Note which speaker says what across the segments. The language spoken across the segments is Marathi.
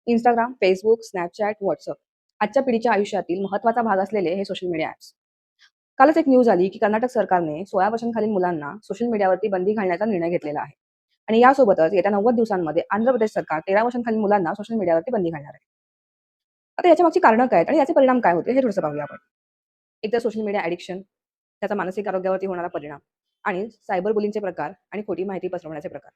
Speaker 1: Instagram, Facebook, Snapchat, WhatsApp आजच्या पिढीच्या आयुष्यातील महत्त्वाचा भाग असलेले हे सोशल मीडिया ॲप्स. कालच एक न्यूज आली की कर्नाटक सरकारने 16 वर्षांखालील मुलांना सोशल मीडियावरती बंदी घालण्याचा निर्णय घेतलेला आहे. आणि यासोबतच येत्या 90 दिवसांमध्ये आंध्र प्रदेश सरकार 13 वर्षांखालील मुलांना सोशल मीडियावरती बंदी घालणार आहे. आता याच्यामागची कारणं काय आहेत आणि याचे परिणाम काय होते हे थोडंसं पाहूया आपण. एकतर सोशल मीडिया ॲडिक्शन, त्याचा मानसिक आरोग्यावरती होणारा परिणाम आणि सायबर बुलिंगचे प्रकार आणि खोटी माहिती पसरवण्याचे प्रकार.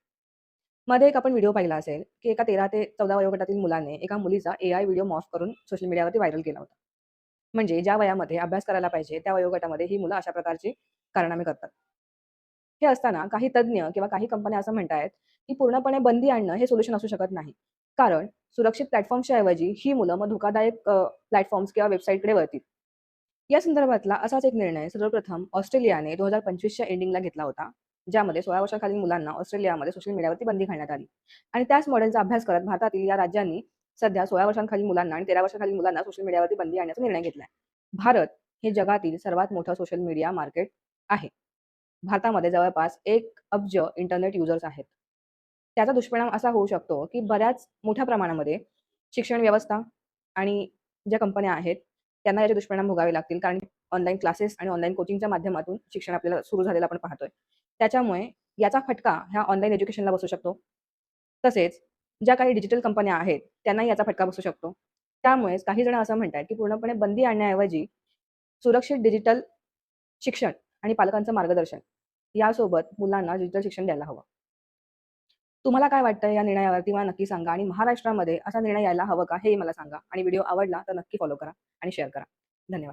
Speaker 1: मध्ये एक आपण व्हिडिओ पाहिला असेल, की एका 13 ते 14 वयोगटातील मुलाने एका मुलीचा एआय व्हिडिओ मॉर्फ करून सोशल मीडियावरती व्हायरल केला होता. म्हणजे ज्या वयामध्ये अभ्यास करायला पाहिजे, त्या वयोगटामध्ये ही मुलं अशा प्रकारची कारनामे करतात. हे असताना काही तज्ञ किंवा काही कंपन्या असं म्हणतायत, की पूर्णपणे बंदी आणणं हे सोल्युशन असू शकत नाही. कारण सुरक्षित प्लॅटफॉर्मच्या ऐवजी ही मुलं मग धोकादायक प्लॅटफॉर्म्स किंवा वेबसाईटकडे वळतील. या संदर्भातला असाच एक निर्णय सर्वप्रथम ऑस्ट्रेलियाने 2025च्या एंडिंगला घेतला होता. ज्यामध्ये 16 वर्षाखालील मुलांना ऑस्ट्रेलियामध्ये सोशल मीडियावरती बंदी घालण्यात आली. आणि त्याच मॉडेलचा अभ्यास करत भारतातील या राज्यांनी सध्या 16 वर्षांखालील मुलांना आणि 13 वर्षांखालील मुलांना सोशल मीडियावरती बंदी आणण्याचा निर्णय घेतलाय. भारत हे जगातील सर्वात मोठं सोशल मीडिया मार्केट आहे. भारतामध्ये जवळपास 1 अब्ज इंटरनेट युजर्स आहेत. त्याचा दुष्परिणाम असा होऊ शकतो, की बऱ्याच मोठ्या प्रमाणामध्ये शिक्षण व्यवस्था आणि ज्या कंपन्या आहेत, त्यांना याचे दुष्परिणाम भोगावे लागतील. कारण ऑनलाईन क्लासेस आणि ऑनलाईन कोचिंगच्या माध्यमातून शिक्षण आपल्याला सुरू झालेलं आपण पाहतोय. त्याच्यामुळे याचा फटका ह्या ऑनलाईन एज्युकेशनला बसू शकतो. तसेच ज्या काही डिजिटल कंपन्या आहेत, त्यांनाही याचा फटका बसू शकतो. त्यामुळेच काही जण असं म्हणतायत, की पूर्णपणे बंदी आणण्याऐवजी सुरक्षित डिजिटल शिक्षण आणि पालकांचं मार्गदर्शन यासोबत मुलांना डिजिटल शिक्षण द्यायला हवं. तुम्हाला काय वाटतं या निर्णयावरती मला नक्की सांगा आणि महाराष्ट्रामध्ये असा निर्णय यायला हवं का हेही मला सांगा आणि व्हिडिओ आवडला तर नक्की फॉलो करा आणि शेअर करा. धन्यवाद.